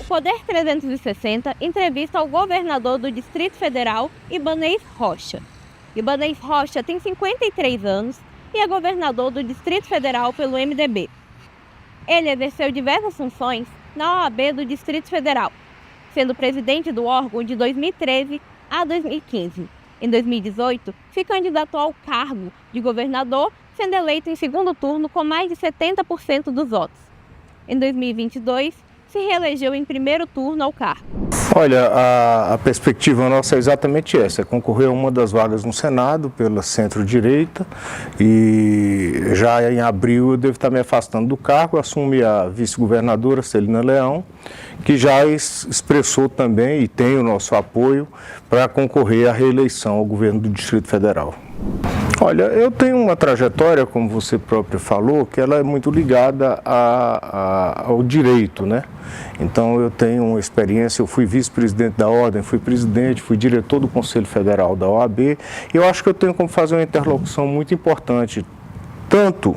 Poder 360 entrevista ao governador do Distrito Federal, Ibanez Rocha. Ibanez Rocha tem 53 anos e é governador do Distrito Federal pelo MDB. Ele exerceu diversas funções na OAB do Distrito Federal, sendo presidente do órgão de 2013 a 2015. Em 2018, se candidatou ao cargo de governador, sendo eleito em segundo turno com mais de 70% dos votos. Em 2022, se reelegeu em primeiro turno ao cargo. Olha, a perspectiva nossa é exatamente essa, é concorrer a uma das vagas no Senado pela centro-direita e já em abril eu devo estar me afastando do cargo, assume a vice-governadora Celina Leão, que já expressou também e tem o nosso apoio para concorrer à reeleição ao governo do Distrito Federal. Olha, eu tenho uma trajetória, como você próprio falou, que ela é muito ligada ao direito, né? Então eu tenho uma experiência, eu fui vice-presidente da Ordem, fui presidente, fui diretor do Conselho Federal da OAB, e eu acho que eu tenho como fazer uma interlocução muito importante, tanto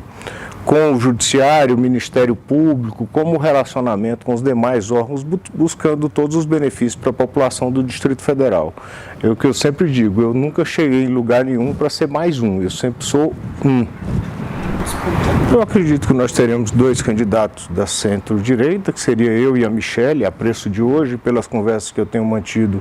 com o Judiciário, o Ministério Público, como o relacionamento com os demais órgãos, buscando todos os benefícios para a população do Distrito Federal. É o que eu sempre digo, eu nunca cheguei em lugar nenhum para ser mais um, eu sempre sou um. Eu acredito que nós teremos dois candidatos da centro-direita, que seria eu e a Michele, a preço de hoje, pelas conversas que eu tenho mantido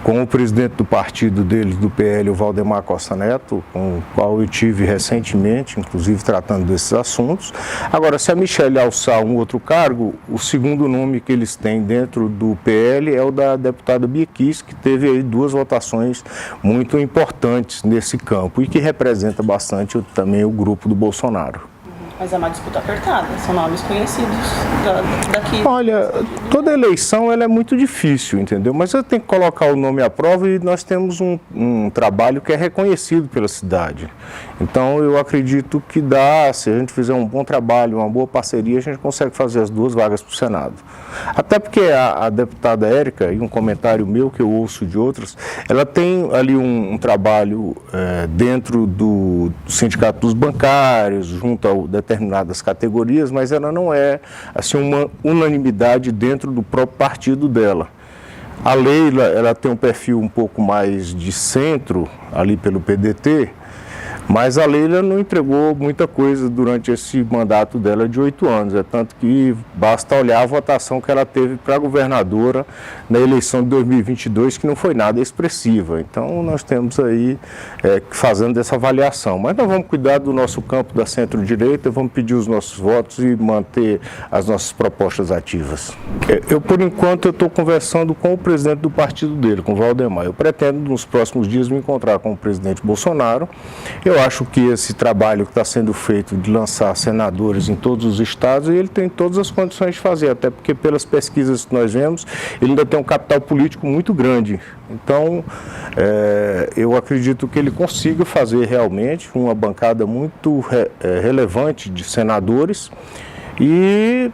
com o presidente do partido deles, do PL, o Valdemar Costa Neto, com o qual eu tive recentemente, inclusive tratando desses assuntos. Agora, se a Michele alçar um outro cargo, o segundo nome que eles têm dentro do PL é o da deputada Bia Kiss, que teve aí duas votações muito importantes nesse campo e que representa bastante também o grupo do Bolsonaro. Mas é uma disputa apertada, são nomes conhecidos daqui. Olha, toda eleição ela é muito difícil, entendeu? Mas eu tenho que colocar o nome à prova e nós temos um trabalho que é reconhecido pela cidade. Então eu acredito que dá, se a gente fizer um bom trabalho, uma boa parceria, a gente consegue fazer as duas vagas para o Senado. Até porque a deputada Érica, e um comentário meu que eu ouço de outros, ela tem ali um trabalho dentro do Sindicato dos Bancários, junto a determinadas categorias, mas ela não é assim, uma unanimidade dentro do próprio partido dela. A Leila, ela tem um perfil um pouco mais de centro, ali pelo PDT, mas a Leila não entregou muita coisa durante esse mandato dela de 8 anos. É tanto que basta olhar a votação que ela teve para governadora na eleição de 2022, que não foi nada expressiva. Então, nós temos aí fazendo essa avaliação. Mas nós vamos cuidar do nosso campo da centro-direita, vamos pedir os nossos votos e manter as nossas propostas ativas. Eu, por enquanto, estou conversando com o presidente do partido dele, com o Valdemar. Eu pretendo, nos próximos dias, me encontrar com o presidente Bolsonaro. Eu acho que esse trabalho que está sendo feito de lançar senadores em todos os estados, ele tem todas as condições de fazer, até porque pelas pesquisas que nós vemos, ele ainda tem um capital político muito grande. Então, eu acredito que ele consiga fazer realmente uma bancada muito relevante de senadores e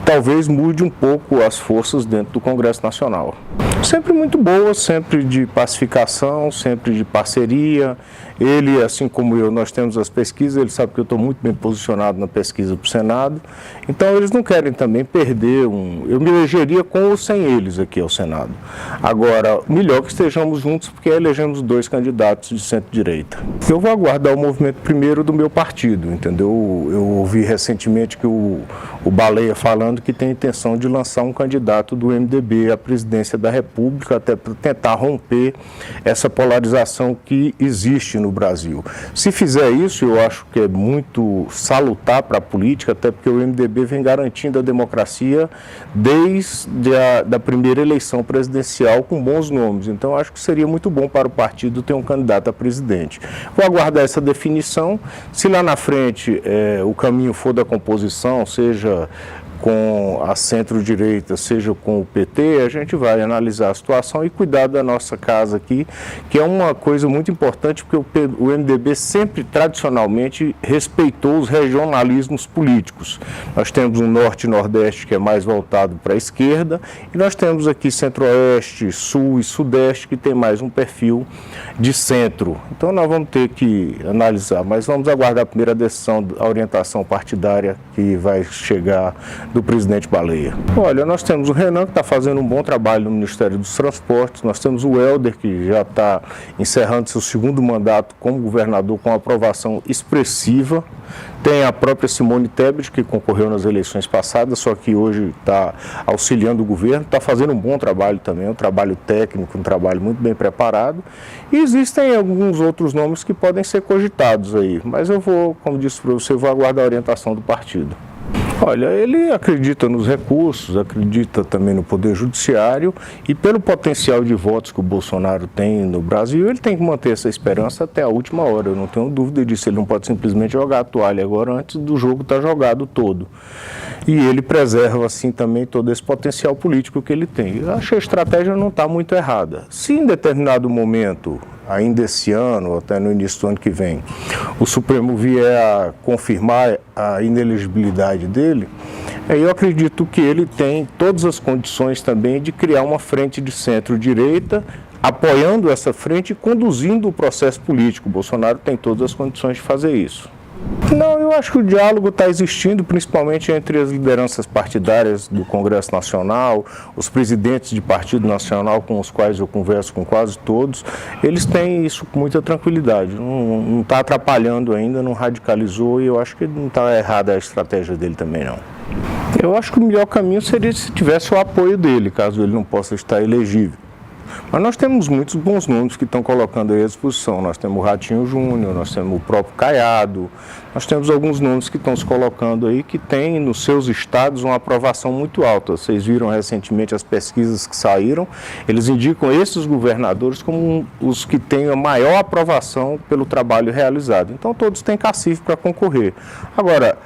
talvez mude um pouco as forças dentro do Congresso Nacional. Sempre muito boa, sempre de pacificação, sempre de parceria. Ele, assim como eu, nós temos as pesquisas, ele sabe que eu estou muito bem posicionado na pesquisa para o Senado. Então, eles não querem também perder eu me elegeria com ou sem eles aqui ao Senado. Agora, melhor que estejamos juntos, porque elegemos dois candidatos de centro-direita. Eu vou aguardar o movimento primeiro do meu partido, entendeu? Eu ouvi recentemente que o Baleia falando que tem a intenção de lançar um candidato do MDB à presidência da República, até para tentar romper essa polarização que existe no Brasil. Se fizer isso, eu acho que é muito salutar para a política, até porque o MDB vem garantindo a democracia desde a primeira eleição presidencial com bons nomes. Então, acho que seria muito bom para o partido ter um candidato a presidente. Vou aguardar essa definição. Se lá na frente o caminho for da composição, seja com a centro-direita, seja com o PT, a gente vai analisar a situação e cuidar da nossa casa aqui, que é uma coisa muito importante, porque o MDB sempre, tradicionalmente, respeitou os regionalismos políticos. Nós temos um norte e nordeste que é mais voltado para a esquerda, e nós temos aqui centro-oeste, sul e sudeste, que tem mais um perfil de centro. Então nós vamos ter que analisar, mas vamos aguardar a primeira decisão, a orientação partidária que vai chegar do presidente Baleia. Olha, nós temos o Renan, que está fazendo um bom trabalho no Ministério dos Transportes, nós temos o Helder, que já está encerrando seu segundo mandato como governador com aprovação expressiva. Tem a própria Simone Tebet, que concorreu nas eleições passadas, só que hoje está auxiliando o governo, está fazendo um bom trabalho também, um trabalho técnico, um trabalho muito bem preparado. E existem alguns outros nomes que podem ser cogitados aí, mas eu vou, como disse para você, vou aguardar a orientação do partido. Olha, ele acredita nos recursos, acredita também no Poder Judiciário e pelo potencial de votos que o Bolsonaro tem no Brasil, ele tem que manter essa esperança até a última hora. Eu não tenho dúvida disso, ele não pode simplesmente jogar a toalha agora antes do jogo estar jogado todo. E ele preserva assim também todo esse potencial político que ele tem. Eu acho que a estratégia não está muito errada. Se em determinado momento, ainda esse ano, ou até no início do ano que vem, o Supremo vier a confirmar a inelegibilidade dele, eu acredito que ele tem todas as condições também de criar uma frente de centro-direita, apoiando essa frente e conduzindo o processo político. O Bolsonaro tem todas as condições de fazer isso. Não, eu acho que o diálogo está existindo, principalmente entre as lideranças partidárias do Congresso Nacional, os presidentes de partido nacional com os quais eu converso com quase todos, eles têm isso com muita tranquilidade, não está atrapalhando ainda, não radicalizou e eu acho que não está errada a estratégia dele também não. Eu acho que o melhor caminho seria se tivesse o apoio dele, caso ele não possa estar elegível. Mas nós temos muitos bons nomes que estão colocando aí à disposição. Nós temos o Ratinho Júnior, nós temos o próprio Caiado, nós temos alguns nomes que estão se colocando aí que têm nos seus estados uma aprovação muito alta. Vocês viram recentemente as pesquisas que saíram, eles indicam esses governadores como os que têm a maior aprovação pelo trabalho realizado. Então todos têm cacife para concorrer. Agora,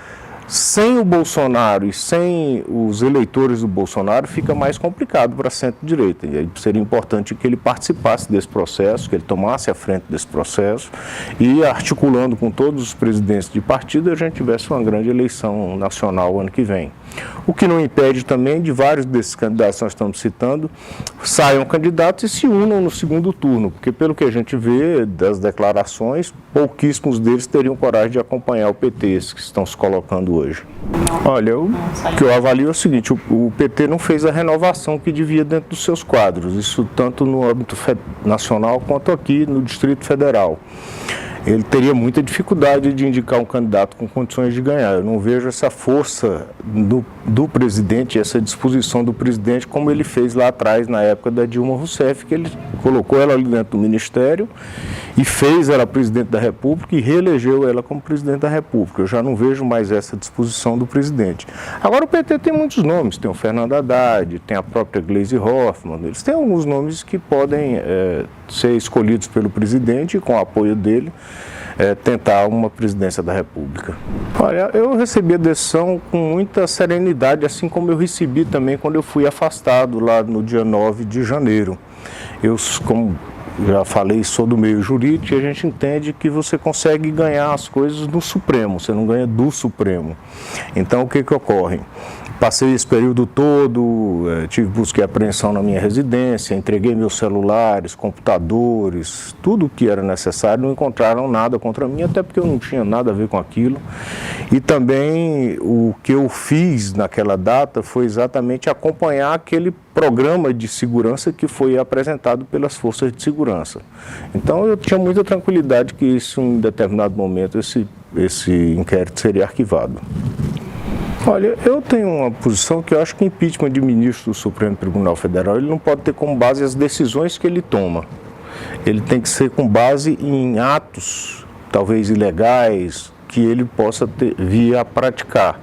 sem o Bolsonaro e sem os eleitores do Bolsonaro fica mais complicado para a centro-direita. E aí seria importante que ele participasse desse processo, que ele tomasse a frente desse processo e articulando com todos os presidentes de partido a gente tivesse uma grande eleição nacional ano que vem. O que não impede também de vários desses candidatos que nós estamos citando saiam candidatos e se unam no segundo turno, porque pelo que a gente vê das declarações, pouquíssimos deles teriam coragem de acompanhar o PT, esses que estão se colocando hoje. Olha, o que eu avalio é o seguinte, o PT não fez a renovação que devia dentro dos seus quadros, isso tanto no âmbito nacional quanto aqui no Distrito Federal. Ele teria muita dificuldade de indicar um candidato com condições de ganhar. Eu não vejo essa força do presidente, essa disposição do presidente, como ele fez lá atrás, na época da Dilma Rousseff, que ele colocou ela ali dentro do ministério e fez ela presidente da República e reelegeu ela como presidente da República. Eu já não vejo mais essa disposição do presidente. Agora o PT tem muitos nomes, tem o Fernando Haddad, tem a própria Gleisi Hoffmann, eles têm alguns nomes que podem ser escolhidos pelo presidente e com o apoio dele tentar uma presidência da República. Olha, eu recebi a decisão com muita serenidade, assim como eu recebi também quando eu fui afastado lá no dia 9 de janeiro. Eu, como já falei, sou do meio jurídico e a gente entende que você consegue ganhar as coisas no Supremo, você não ganha do Supremo. Então, o que ocorre? Passei esse período todo, tive busca e apreensão na minha residência, entreguei meus celulares, computadores, tudo o que era necessário, não encontraram nada contra mim, até porque eu não tinha nada a ver com aquilo. E também o que eu fiz naquela data foi exatamente acompanhar aquele programa de segurança que foi apresentado pelas forças de segurança. Então eu tinha muita tranquilidade que isso, em determinado momento esse inquérito seria arquivado. Olha, eu tenho uma posição que eu acho que o impeachment de ministro do Supremo Tribunal Federal ele não pode ter como base as decisões que ele toma. Ele tem que ser com base em atos, talvez ilegais, que ele possa vir a praticar.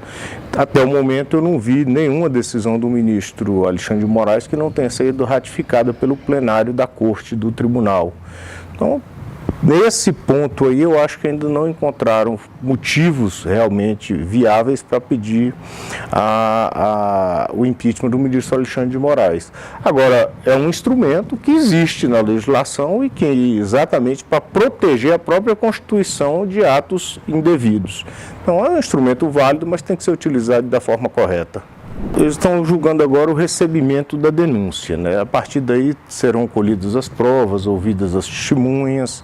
Até o momento eu não vi nenhuma decisão do ministro Alexandre de Moraes que não tenha sido ratificada pelo plenário da Corte do Tribunal. Então, nesse ponto aí, eu acho que ainda não encontraram motivos realmente viáveis para pedir o impeachment do ministro Alexandre de Moraes. Agora, é um instrumento que existe na legislação e que exatamente para proteger a própria Constituição de atos indevidos. Então, é um instrumento válido, mas tem que ser utilizado da forma correta. Eles estão julgando agora o recebimento da denúncia, né? A partir daí serão colhidas as provas, ouvidas as testemunhas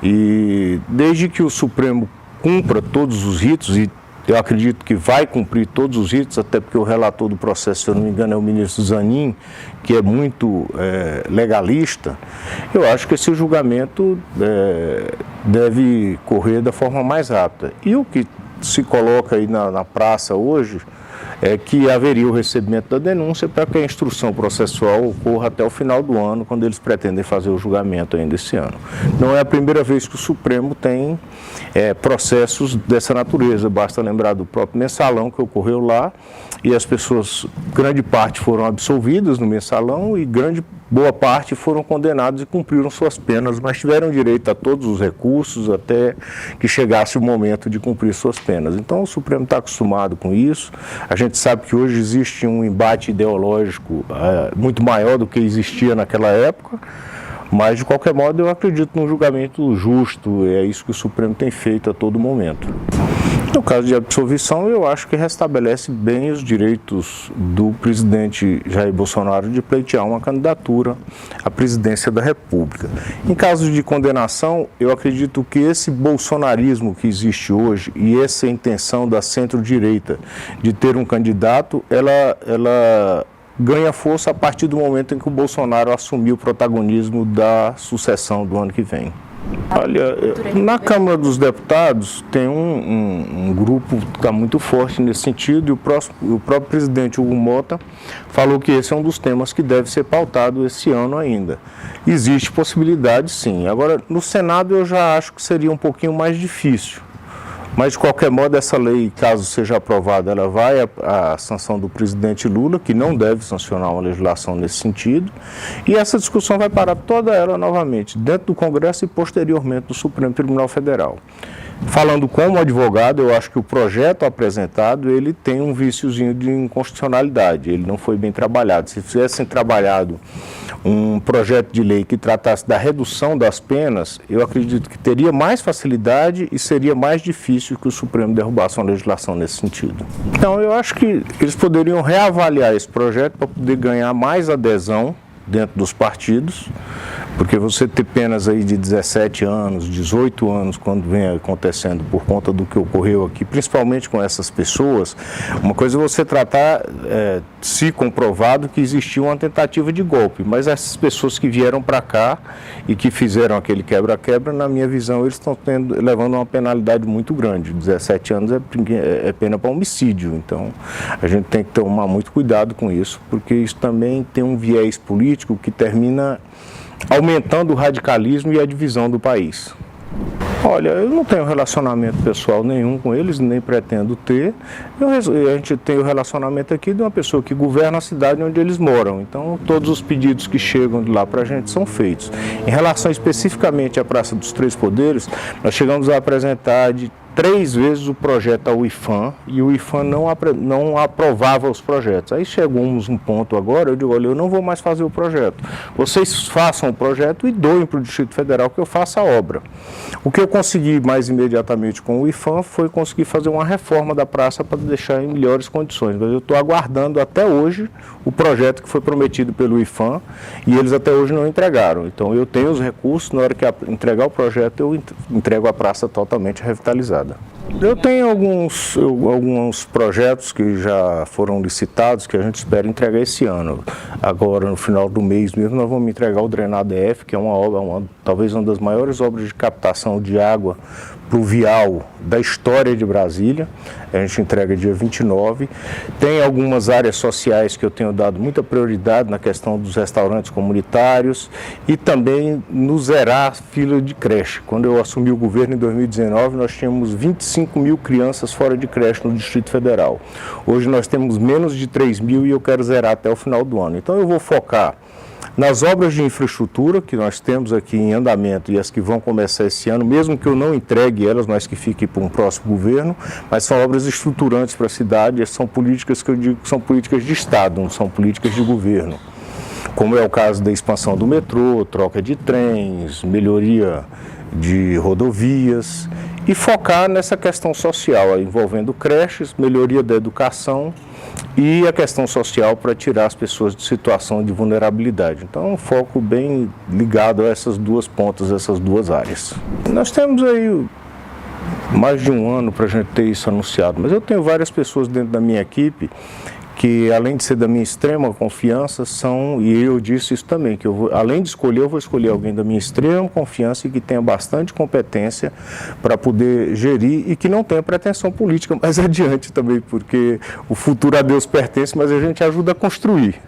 e desde que o Supremo cumpra todos os ritos e Eu acredito que vai cumprir todos os ritos, até porque o relator do processo, se eu não me engano, é o ministro Zanin, que é muito legalista. Eu acho que esse julgamento deve correr da forma mais rápida. E o que se coloca aí na praça hoje é que haveria o recebimento da denúncia para que a instrução processual ocorra até o final do ano, quando eles pretendem fazer o julgamento ainda esse ano. Não é a primeira vez que o Supremo tem processos dessa natureza. Basta lembrar do próprio mensalão que ocorreu lá, e as pessoas, grande parte foram absolvidas no mensalão e boa parte foram condenados e cumpriram suas penas, mas tiveram direito a todos os recursos até que chegasse o momento de cumprir suas penas. Então o Supremo está acostumado com isso. A gente sabe que hoje existe um embate ideológico muito maior do que existia naquela época, mas de qualquer modo eu acredito num julgamento justo, é isso que o Supremo tem feito a todo momento. No caso de absolvição, eu acho que restabelece bem os direitos do presidente Jair Bolsonaro de pleitear uma candidatura à presidência da República. Em caso de condenação, eu acredito que esse bolsonarismo que existe hoje e essa intenção da centro-direita de ter um candidato, ela ganha força a partir do momento em que o Bolsonaro assumiu o protagonismo da sucessão do ano que vem. Olha, na Câmara dos Deputados tem um grupo que está muito forte nesse sentido, e o próprio presidente Hugo Mota falou que esse é um dos temas que deve ser pautado esse ano ainda. Existe possibilidade, sim. Agora, no Senado eu já acho que seria um pouquinho mais difícil. Mas, de qualquer modo, essa lei, caso seja aprovada, ela vai à sanção do presidente Lula, que não deve sancionar uma legislação nesse sentido, e essa discussão vai parar toda ela novamente, dentro do Congresso e posteriormente do Supremo Tribunal Federal. Falando como advogado, eu acho que o projeto apresentado, ele tem um viciozinho de inconstitucionalidade, ele não foi bem trabalhado. Se tivessem trabalhado um projeto de lei que tratasse da redução das penas, eu acredito que teria mais facilidade e seria mais difícil que o Supremo derrubasse uma legislação nesse sentido. Então, eu acho que eles poderiam reavaliar esse projeto para poder ganhar mais adesão dentro dos partidos, porque você ter penas aí de 17 anos, 18 anos, quando vem acontecendo por conta do que ocorreu aqui, principalmente com essas pessoas, uma coisa é você tratar, se comprovado que existiu uma tentativa de golpe, mas essas pessoas que vieram para cá e que fizeram aquele quebra-quebra, na minha visão, eles estão levando uma penalidade muito grande. 17 anos é pena para homicídio, então a gente tem que tomar muito cuidado com isso, porque isso também tem um viés político que termina aumentando o radicalismo e a divisão do país. Olha, eu não tenho relacionamento pessoal nenhum com eles, nem pretendo ter. A gente tem o relacionamento aqui de uma pessoa que governa a cidade onde eles moram. Então, todos os pedidos que chegam de lá para a gente são feitos. Em relação especificamente à Praça dos Três Poderes, nós chegamos a apresentar de 3 vezes o projeto ao IPHAN, e o IPHAN não aprovava os projetos. Aí chegamos um ponto agora, eu digo, olha, eu não vou mais fazer o projeto. Vocês façam o projeto e doem para o Distrito Federal que eu faça a obra. O que eu consegui mais imediatamente com o IPHAN foi conseguir fazer uma reforma da praça para deixar em melhores condições. Mas eu estou aguardando até hoje o projeto que foi prometido pelo IPHAN, e eles até hoje não entregaram. Então eu tenho os recursos, na hora que entregar o projeto eu entrego a praça totalmente revitalizada. Eu tenho alguns projetos que já foram licitados, que a gente espera entregar esse ano. Agora, no final do mês mesmo, nós vamos entregar o Drenar DF, que é uma obra, talvez uma das maiores obras de captação de água pluvial da história de Brasília. A gente entrega dia 29. Tem algumas áreas sociais que eu tenho dado muita prioridade na questão dos restaurantes comunitários e também no zerar a fila de creche. Quando eu assumi o governo em 2019, nós tínhamos 25 mil crianças fora de creche no Distrito Federal. Hoje nós temos menos de 3 mil e eu quero zerar até o final do ano. Então eu vou focar nas obras de infraestrutura que nós temos aqui em andamento e as que vão começar esse ano, mesmo que eu não entregue elas, mas que fiquem para um próximo governo, mas são obras estruturantes para a cidade, e são políticas que eu digo que são políticas de Estado, não são políticas de governo. Como é o caso da expansão do metrô, troca de trens, melhoria de rodovias, e focar nessa questão social, envolvendo creches, melhoria da educação e a questão social para tirar as pessoas de situação de vulnerabilidade. Então, um foco bem ligado a essas duas pontas, essas duas áreas. Nós temos aí mais de um ano para a gente ter isso anunciado. Mas eu tenho várias pessoas dentro da minha equipe que, além de ser da minha extrema confiança, são, e eu disse isso também, que além de escolher, eu vou escolher alguém da minha extrema confiança e que tenha bastante competência para poder gerir e que não tenha pretensão política mais adiante também, porque o futuro a Deus pertence, mas a gente ajuda a construir.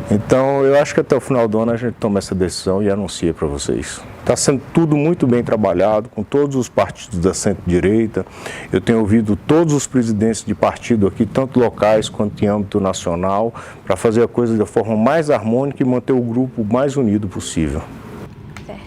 Então, eu acho que até o final do ano a gente toma essa decisão e anuncia para vocês. Está sendo tudo muito bem trabalhado, com todos os partidos da centro-direita. Eu tenho ouvido todos os presidentes de partido aqui, tanto locais quanto em âmbito nacional, para fazer a coisa da forma mais harmônica e manter o grupo mais unido possível. Certo.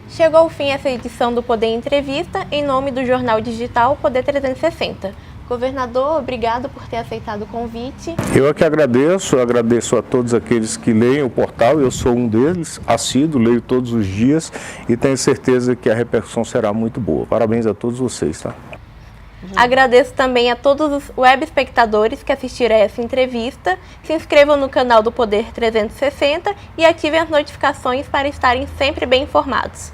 Chegou ao fim essa edição do Poder Entrevista, em nome do jornal digital Poder 360. Governador, obrigado por ter aceitado o convite. Eu é que agradeço a todos aqueles que leem o portal, eu sou um deles, assíduo, leio todos os dias e tenho certeza que a repercussão será muito boa. Parabéns a todos vocês, tá? Agradeço também a todos os web espectadores que assistiram a essa entrevista. Se inscrevam no canal do Poder 360 e ativem as notificações para estarem sempre bem informados.